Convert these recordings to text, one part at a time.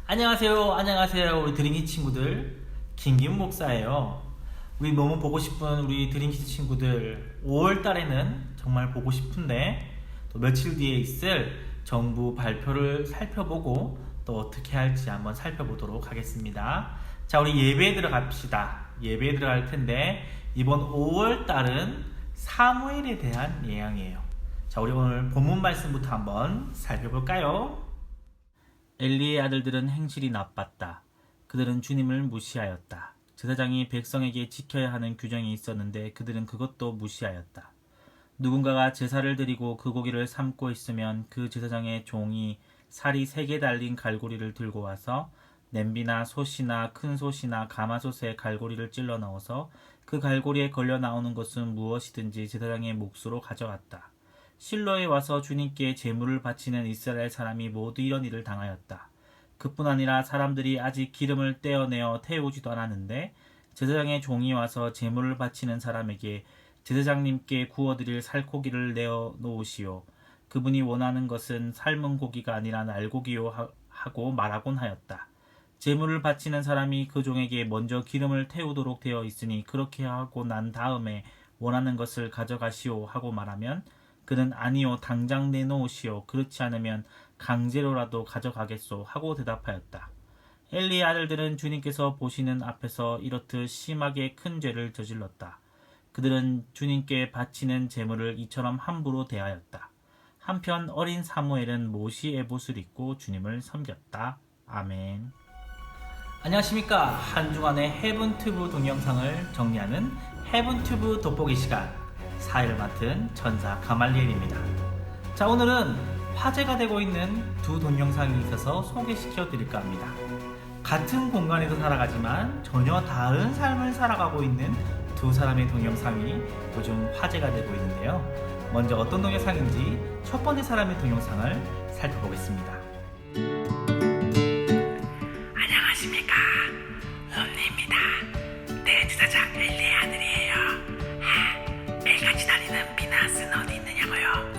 안녕하세요 우리 드림키 친구들, 김기훈 목사예요. 우리 너무 보고 싶은 우리 드림키 친구들, 5월달에는 정말 보고 싶은데 또 며칠 뒤에 있을 정부 발표를 살펴보고 또 어떻게 할지 한번 살펴보도록 하겠습니다. 자, 우리 예배에 들어갑시다. 예배에 들어갈 텐데 이번 5월달은 사무엘에 대한 예언이에요. 자, 우리 오늘 본문 말씀부터 한번 살펴볼까요? 엘리의 아들들은 행실이 나빴다. 그들은 주님을 무시하였다. 제사장이 백성에게 지켜야 하는 규정이 있었는데 그들은 그것도 무시하였다. 누군가가 제사를 드리고 그 고기를 삶고 있으면 그 제사장의 종이 살이 3개 달린 갈고리를 들고 와서 냄비나 솥이나 큰 솥이나 가마솥에 갈고리를 찔러 넣어서 그 갈고리에 걸려 나오는 것은 무엇이든지 제사장의 몫으로 가져갔다. 실로에 와서 주님께 제물을 바치는 이스라엘 사람이 모두 이런 일을 당하였다. 그뿐 아니라 사람들이 아직 기름을 떼어내어 태우지도 않았는데 제사장의 종이 와서 제물을 바치는 사람에게 제사장님께 구워드릴 살코기를 내어 놓으시오. 그분이 원하는 것은 삶은 고기가 아니라 날고기요 하고 말하곤 하였다. 제물을 바치는 사람이 그 종에게 먼저 기름을 태우도록 되어 있으니 그렇게 하고 난 다음에 원하는 것을 가져가시오 하고 말하면 그는 아니요, 당장 내놓으시오. 그렇지 않으면 강제로라도 가져가겠소 하고 대답하였다. 엘리의 아들들은 주님께서 보시는 앞에서 이렇듯 심하게 큰 죄를 저질렀다. 그들은 주님께 바치는 제물을 이처럼 함부로 대하였다. 한편 어린 사무엘은 모시 에봇을 입고 주님을 섬겼다. 아멘. 안녕하십니까. 한 주간의 헤븐튜브 동영상을 정리하는 헤븐튜브 돋보기 시간, 사회를 맡은 전사 가말리엘입니다. 자, 오늘은 화제가 되고 있는 두 동영상이 있어서 소개시켜 드릴까 합니다. 같은 공간에서 살아가지만 전혀 다른 삶을 살아가고 있는 두 사람의 동영상이 요즘 화제가 되고 있는데요. 먼저 어떤 동영상인지 첫 번째 사람의 동영상을 살펴보겠습니다. 안녕하십니까. 홈리입니다. 네, 제사장 엘리의 아들이에요. 매일같이 다니는 비나스는 어디 있느냐고요?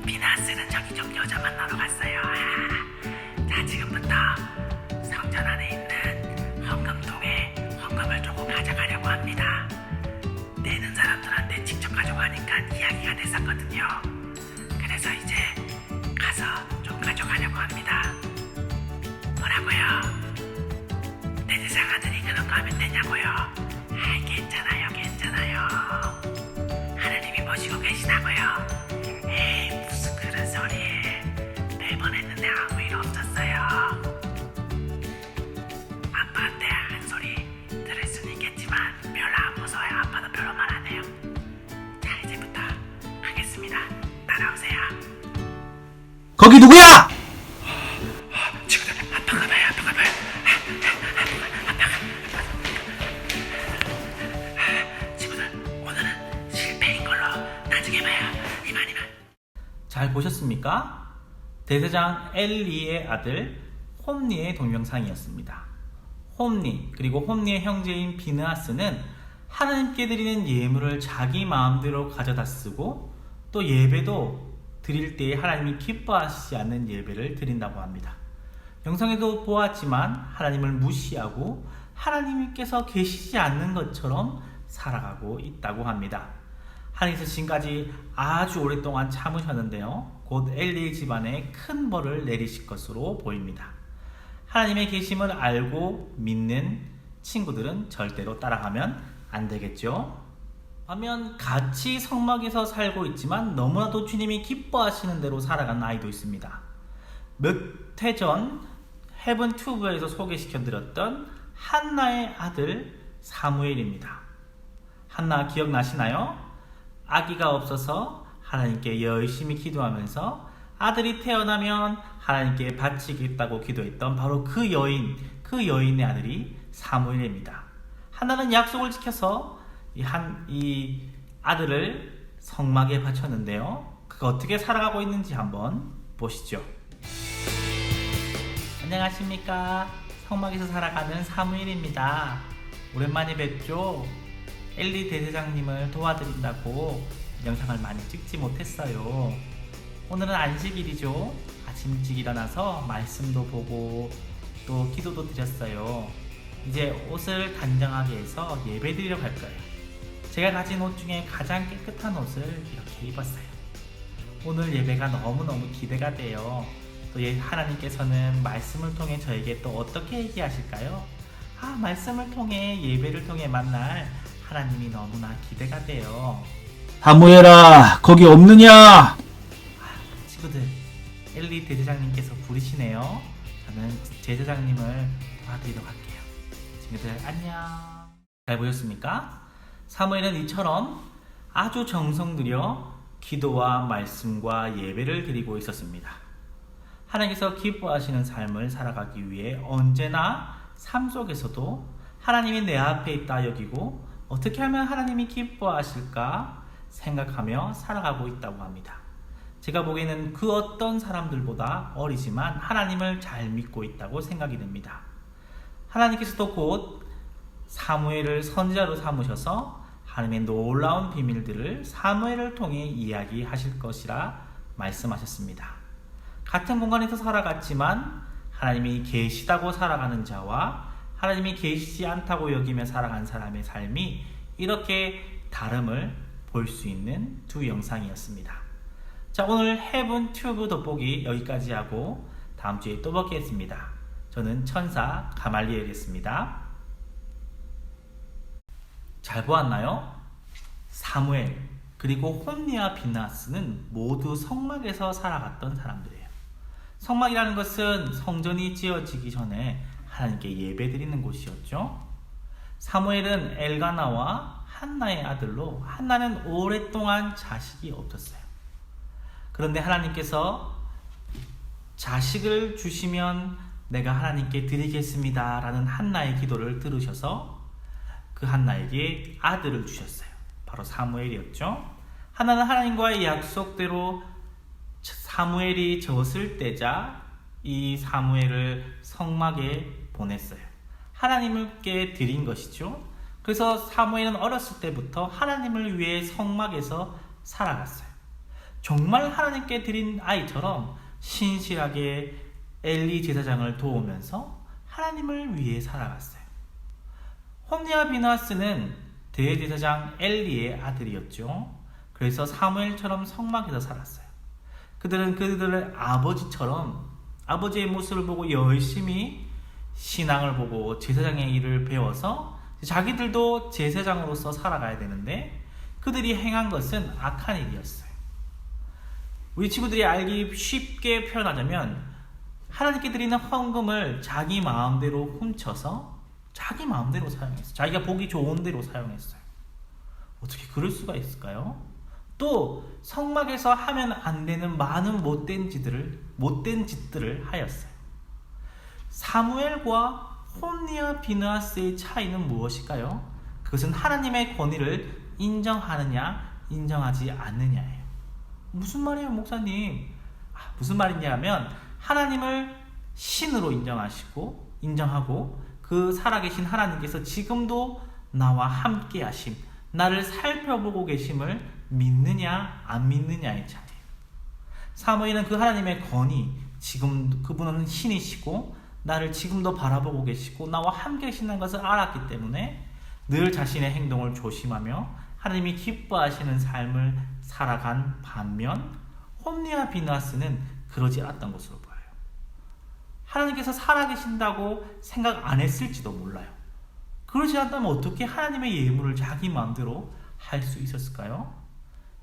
비나스는 저기 좀 여자 만나러 갔어요. 자, 지금부터 성전 안에 있는 헌금통에 헌금을 조금 가져가려고 합니다. 내는 사람들한테 직접 가져가니까 이야기가 됐었거든요. 그래서 이제 가서 좀 가져가려고 합니다. 뭐라고요? 내 세상 아들이 그런 거 하면 되냐고요? 괜찮아요. 하나님이 보시고 계시다고요? 에이, 무슨 그런 소리. 매번 했는데 아무 일 없었어요. 아빠한테 한 소리 들을 수는 있겠지만 별로 안 무서워요. 아빠도 별로 말 안 해요. 자, 이제부터 하겠습니다. 따라오세요. 거기 누구야? 친구들, 아빠가 봐요. 친구들, 오늘은 실패인 걸로 나중에 봐요. 이만. 잘 보셨습니까? 대제사장 엘리의 아들 홈리의 동영상이었습니다. 홈리 그리고 홈리의 형제인 비느하스는 하나님께 드리는 예물을 자기 마음대로 가져다 쓰고 또 예배도 드릴 때에 하나님이 기뻐하시지 않는 예배를 드린다고 합니다. 영상에도 보았지만 하나님을 무시하고 하나님께서 계시지 않는 것처럼 살아가고 있다고 합니다. 하나님께서 지금까지 아주 오랫동안 참으셨는데요, 곧 엘리의 집안에 큰 벌을 내리실 것으로 보입니다. 하나님의 계심을 알고 믿는 친구들은 절대로 따라가면 안 되겠죠. 반면 같이 성막에서 살고 있지만 너무나도 주님이 기뻐하시는 대로 살아가는 아이도 있습니다. 몇 해 전 헤븐튜브에서 소개시켜드렸던 한나의 아들 사무엘입니다. 한나 기억나시나요? 아기가 없어서 하나님께 열심히 기도하면서 아들이 태어나면 하나님께 바치겠다고 기도했던 바로 그 여인의 아들이 사무엘입니다. 한나는 약속을 지켜서 이 아들을 성막에 바쳤는데요, 그가 어떻게 살아가고 있는지 한번 보시죠. 안녕하십니까. 성막에서 살아가는 사무엘입니다. 오랜만에 뵙죠. 엘리 대제사장님을 도와드린다고 영상을 많이 찍지 못했어요. 오늘은 안식일이죠. 아침 일찍 일어나서 말씀도 보고 또 기도도 드렸어요. 이제 옷을 단정하게 해서 예배 드리러 갈 거예요. 제가 가진 옷 중에 가장 깨끗한 옷을 이렇게 입었어요. 오늘 예배가 너무너무 기대가 돼요. 또 하나님께서는 말씀을 통해 저에게 또 어떻게 얘기하실까요? 말씀을 통해 예배를 통해 만날 하나님이 너무나 기대가 돼요. 사무엘아, 거기 없느냐? 친구들, 엘리 대제사장님께서 부르시네요. 저는 제사장님을 도와드리러 갈게요. 친구들 안녕. 잘 보셨습니까? 사무엘은 이처럼 아주 정성 들여 기도와 말씀과 예배를 드리고 있었습니다. 하나님께서 기뻐하시는 삶을 살아가기 위해 언제나 삶 속에서도 하나님이 내 앞에 있다 여기고 어떻게 하면 하나님이 기뻐하실까 생각하며 살아가고 있다고 합니다. 제가 보기에는 그 어떤 사람들보다 어리지만 하나님을 잘 믿고 있다고 생각이 됩니다. 하나님께서도 곧 사무엘을 선지자로 삼으셔서 하나님의 놀라운 비밀들을 사무엘을 통해 이야기하실 것이라 말씀하셨습니다. 같은 공간에서 살아갔지만 하나님이 계시다고 살아가는 자와 하나님이 계시지 않다고 여기며 살아간 사람의 삶이 이렇게 다름을 볼 수 있는 두 영상이었습니다. 자, 오늘 헤븐 튜브 돋보기 여기까지 하고 다음 주에 또 뵙겠습니다. 저는 천사 가말리엘이었습니다. 잘 보았나요? 사무엘 그리고 홈리와 비나스는 모두 성막에서 살아갔던 사람들이에요. 성막이라는 것은 성전이 지어지기 전에 하나님께 예배드리는 곳이었죠. 사무엘은 엘가나와 한나의 아들로 한나는 오랫동안 자식이 없었어요. 그런데 하나님께서 자식을 주시면 내가 하나님께 드리겠습니다 라는 한나의 기도를 들으셔서 그 한나에게 아들을 주셨어요. 바로 사무엘이었죠. 한나는 하나님과의 약속대로 사무엘이 젖을 떼자 이 사무엘을 성막에 보냈어요. 하나님께 드린 것이죠. 그래서 사무엘은 어렸을 때부터 하나님을 위해 성막에서 살아갔어요. 정말 하나님께 드린 아이처럼 신실하게 엘리 제사장을 도우면서 하나님을 위해 살아갔어요. 홈리와 비나스는 대제사장 엘리의 아들이었죠. 그래서 사무엘처럼 성막에서 살았어요. 그들은 그들의 아버지처럼 아버지의 모습을 보고 열심히 신앙을 보고 제사장의 일을 배워서 자기들도 제사장으로서 살아가야 되는데 그들이 행한 것은 악한 일이었어요. 우리 친구들이 알기 쉽게 표현하자면 하나님께 드리는 헌금을 자기 마음대로 훔쳐서 자기 마음대로 사용했어요. 자기가 보기 좋은 대로 사용했어요. 어떻게 그럴 수가 있을까요? 또 성막에서 하면 안 되는 많은 못된 짓들을 하였어요. 사무엘과 홈리와 비느하스의 차이는 무엇일까요? 그것은 하나님의 권위를 인정하느냐 인정하지 않느냐예요. 무슨 말이에요, 목사님? 무슨 말이냐 하면 하나님을 신으로 인정하고 그 살아계신 하나님께서 지금도 나와 함께 하심, 나를 살펴보고 계심을 믿느냐 안 믿느냐의 차이예요. 사무엘은 그 하나님의 권위, 지금 그분은 신이시고 나를 지금도 바라보고 계시고 나와 함께 계신다는 것을 알았기 때문에 늘 자신의 행동을 조심하며 하나님이 기뻐하시는 삶을 살아간 반면 홈리와 비느하스는 그러지 않았던 것으로 보여요. 하나님께서 살아계신다고 생각 안 했을지도 몰라요. 그러지 않다면 어떻게 하나님의 예물을 자기 마음대로 할 수 있었을까요?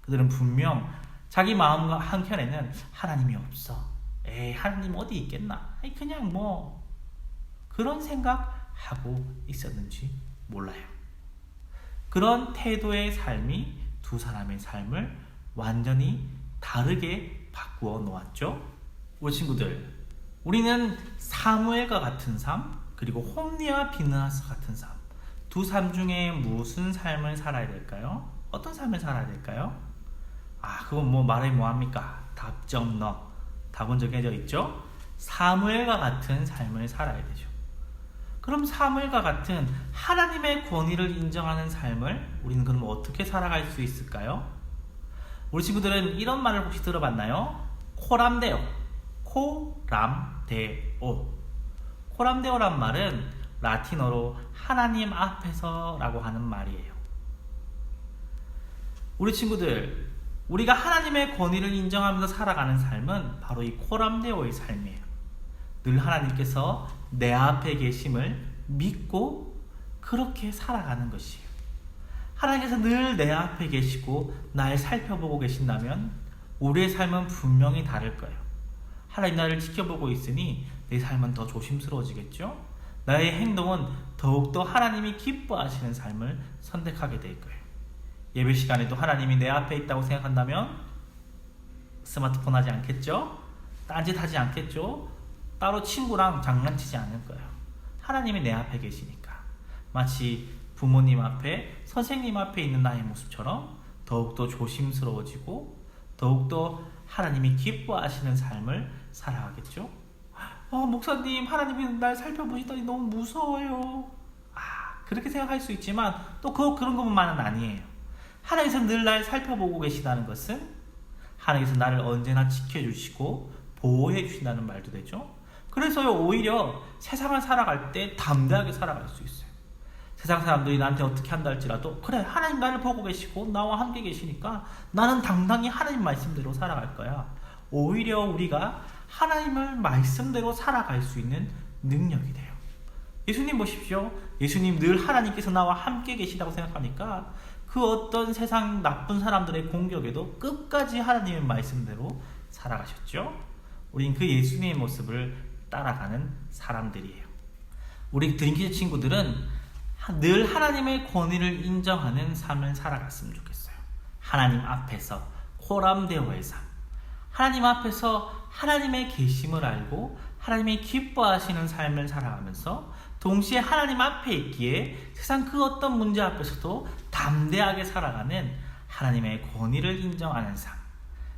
그들은 분명 자기 마음 한켠에는 하나님이 없어. 하나님 어디 있겠나? 그냥 그런 생각하고 있었는지 몰라요. 그런 태도의 삶이 두 사람의 삶을 완전히 다르게 바꾸어 놓았죠. 우리 친구들, 우리는 사무엘과 같은 삶 그리고 홈리와 비느하스 같은 삶, 두 삶 중에 무슨 삶을 살아야 될까요? 어떤 삶을 살아야 될까요? 그건 말해 뭐합니까? 답정 너. 답은 정해져 있죠? 사무엘과 같은 삶을 살아야 되죠. 그럼 사무엘과 같은 하나님의 권위를 인정하는 삶을 우리는 그럼 어떻게 살아갈 수 있을까요? 우리 친구들은 이런 말을 혹시 들어봤나요? 코람데오. 코람데오. 코람데오란 말은 라틴어로 하나님 앞에서 라고 하는 말이에요. 우리 친구들, 우리가 하나님의 권위를 인정하면서 살아가는 삶은 바로 이 코람데오의 삶이에요. 늘 하나님께서 내 앞에 계심을 믿고 그렇게 살아가는 것이에요. 하나님께서 늘 내 앞에 계시고 날 살펴보고 계신다면 우리의 삶은 분명히 다를 거예요. 하나님 나를 지켜보고 있으니 내 삶은 더 조심스러워지겠죠? 나의 행동은 더욱더 하나님이 기뻐하시는 삶을 선택하게 될 거예요. 예배 시간에도 하나님이 내 앞에 있다고 생각한다면 스마트폰 하지 않겠죠? 딴짓 하지 않겠죠? 따로 친구랑 장난치지 않을 거예요. 하나님이 내 앞에 계시니까. 마치 부모님 앞에, 선생님 앞에 있는 나의 모습처럼 더욱더 조심스러워지고 더욱더 하나님이 기뻐하시는 삶을 살아가겠죠? 목사님, 하나님이 날 살펴보시다니 너무 무서워요. 그렇게 생각할 수 있지만 또 그런 것만은 아니에요. 하나님께서 늘 날 살펴보고 계시다는 것은 하나님께서 나를 언제나 지켜주시고 보호해 주신다는 말도 되죠. 그래서 오히려 세상을 살아갈 때 담대하게 살아갈 수 있어요. 세상 사람들이 나한테 어떻게 한다 할지라도 그래, 하나님 나를 보고 계시고 나와 함께 계시니까 나는 당당히 하나님 말씀대로 살아갈 거야. 오히려 우리가 하나님을 말씀대로 살아갈 수 있는 능력이 돼요. 예수님 보십시오. 예수님 늘 하나님께서 나와 함께 계시다고 생각하니까 그 어떤 세상 나쁜 사람들의 공격에도 끝까지 하나님의 말씀대로 살아가셨죠. 우린 그 예수님의 모습을 따라가는 사람들이에요. 우리 드림키즈 친구들은 늘 하나님의 권위를 인정하는 삶을 살아갔으면 좋겠어요. 하나님 앞에서 코람데오의 삶, 하나님 앞에서 하나님의 계심을 알고 하나님이 기뻐하시는 삶을 살아가면서 동시에 하나님 앞에 있기에 세상 그 어떤 문제 앞에서도 담대하게 살아가는 하나님의 권위를 인정하는 삶,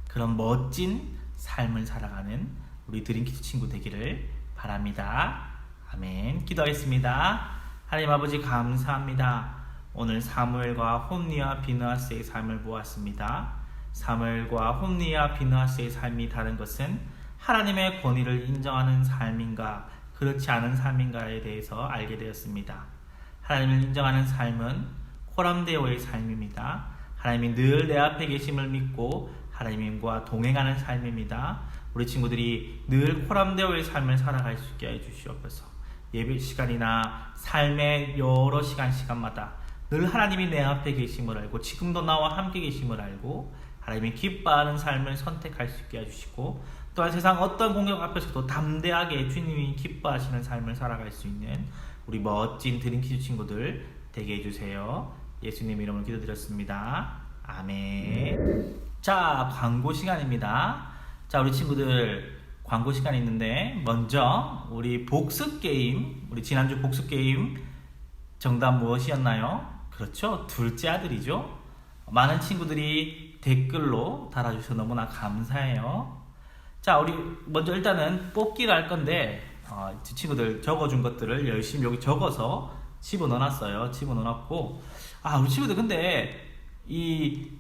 그런 멋진 삶을 살아가는 우리 드림키즈 친구 되기를 바랍니다. 아멘. 기도하겠습니다. 하나님 아버지 감사합니다. 오늘 사무엘과 홈리와 비느하스의 삶을 보았습니다. 사무엘과 홈리와 비느하스의 삶이 다른 것은 하나님의 권위를 인정하는 삶인가 그렇지 않은 삶인가에 대해서 알게 되었습니다. 하나님을 인정하는 삶은 코람데오의 삶입니다. 하나님이 늘 내 앞에 계심을 믿고 하나님과 동행하는 삶입니다. 우리 친구들이 늘 코람데오의 삶을 살아갈 수 있게 해주시옵소서. 예배 시간이나 삶의 여러 시간마다 늘 하나님이 내 앞에 계심을 알고 지금도 나와 함께 계심을 알고 하나님이 기뻐하는 삶을 선택할 수 있게 해주시고 또한 세상 어떤 공격 앞에서도 담대하게 주님이 기뻐하시는 삶을 살아갈 수 있는 우리 멋진 드림키즈 친구들 되게 해주세요. 예수님 이름으로 기도드렸습니다. 아멘. 자, 광고 시간입니다. 자, 우리 친구들 광고 시간이 있는데 먼저 우리 복습 게임, 우리 지난주 복습 게임 정답 무엇이었나요? 그렇죠, 둘째 아들이죠. 많은 친구들이 댓글로 달아주셔서 너무나 감사해요. 자, 우리 먼저 일단은 뽑기를 할 건데 친구들 적어준 것들을 열심히 여기 적어서 집어넣어놨어요. 집어넣어놨고 우리 친구들 근데 이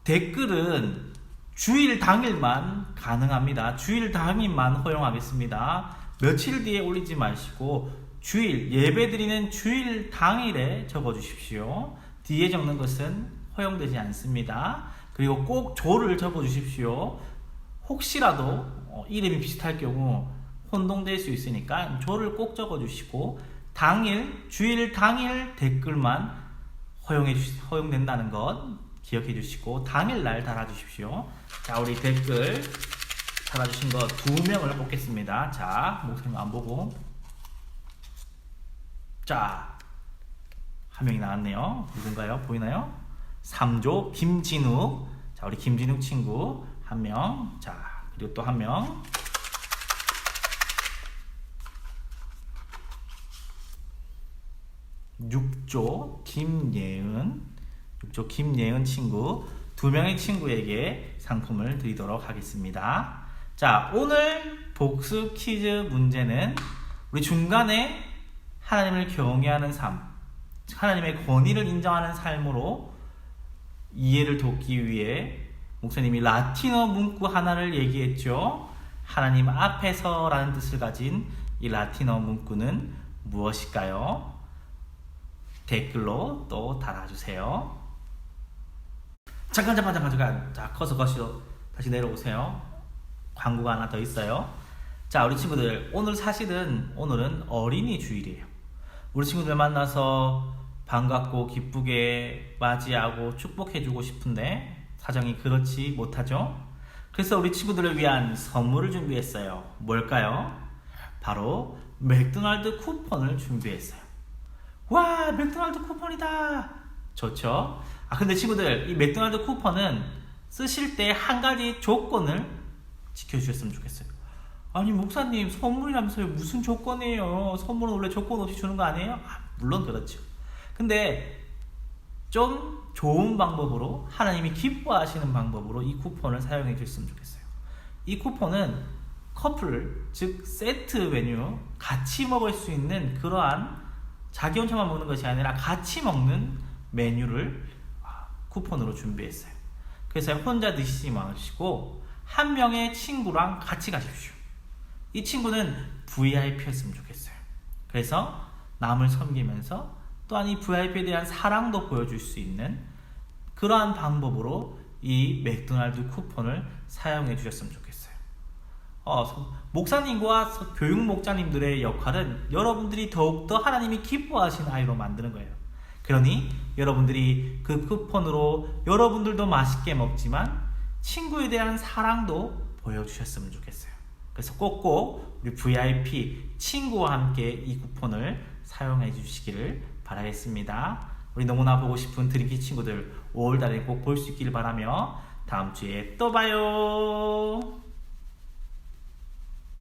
댓글은 주일 당일만 가능합니다. 주일 당일만 허용하겠습니다. 며칠 뒤에 올리지 마시고 주일, 예배드리는 주일 당일에 적어주십시오. 뒤에 적는 것은 허용되지 않습니다. 그리고 꼭 조를 적어주십시오. 혹시라도 이름이 비슷할 경우 혼동될 수 있으니까 조를 꼭 적어주시고 주일 당일 댓글만 허용된다는 것 기억해 주시고 당일날 달아주십시오. 자, 우리 댓글 달아주신 거 2명을 뽑겠습니다. 자, 목사님 안 보고. 자, 한 명이 나왔네요. 누군가요? 보이나요? 3조 김진욱. 자, 우리 김진욱 친구 한 명. 자, 그리고 또 한 명. 육조 김예은 친구 2명의 친구에게 상품을 드리도록 하겠습니다. 자, 오늘 복습 퀴즈 문제는 우리 중간에 하나님을 경외하는 삶, 하나님의 권위를 인정하는 삶으로 이해를 돕기 위해 목사님이 라틴어 문구 하나를 얘기했죠. 하나님 앞에서 라는 뜻을 가진 이 라틴어 문구는 무엇일까요? 댓글로 또 달아주세요. 잠깐. 자, 커서 다시 내려오세요. 광고가 하나 더 있어요. 자, 우리 친구들, 오늘은 어린이 주일이에요. 우리 친구들 만나서 반갑고 기쁘게 맞이하고 축복해주고 싶은데 사정이 그렇지 못하죠? 그래서 우리 친구들을 위한 선물을 준비했어요. 뭘까요? 바로 맥도날드 쿠폰을 준비했어요. 와, 맥도날드 쿠폰이다! 좋죠? 근데 친구들, 이 맥도날드 쿠폰은 쓰실 때 한 가지 조건을 지켜주셨으면 좋겠어요. 아니, 목사님, 선물이라면서요? 무슨 조건이에요? 선물은 원래 조건 없이 주는 거 아니에요? 물론 그렇죠. 근데 좀 좋은 방법으로, 하나님이 기뻐하시는 방법으로 이 쿠폰을 사용해 주셨으면 좋겠어요. 이 쿠폰은 커플, 즉 세트 메뉴, 같이 먹을 수 있는 그러한 자기 혼자만 먹는 것이 아니라 같이 먹는 메뉴를 쿠폰으로 준비했어요. 그래서 혼자 드시지 마시고 한 명의 친구랑 같이 가십시오. 이 친구는 VIP였으면 좋겠어요. 그래서 남을 섬기면서 또한 이 VIP에 대한 사랑도 보여줄 수 있는 그러한 방법으로 이 맥도날드 쿠폰을 사용해 주셨으면 좋겠어요. 목사님과 교육 목자님들의 역할은 여러분들이 더욱더 하나님이 기뻐하시는 아이로 만드는 거예요. 그러니 여러분들이 그 쿠폰으로 여러분들도 맛있게 먹지만 친구에 대한 사랑도 보여주셨으면 좋겠어요. 그래서 꼭꼭 우리 VIP 친구와 함께 이 쿠폰을 사용해 주시기를 바라겠습니다. 우리 너무나 보고 싶은 드림키 친구들 5월달에 꼭 볼 수 있기를 바라며 다음 주에 또 봐요.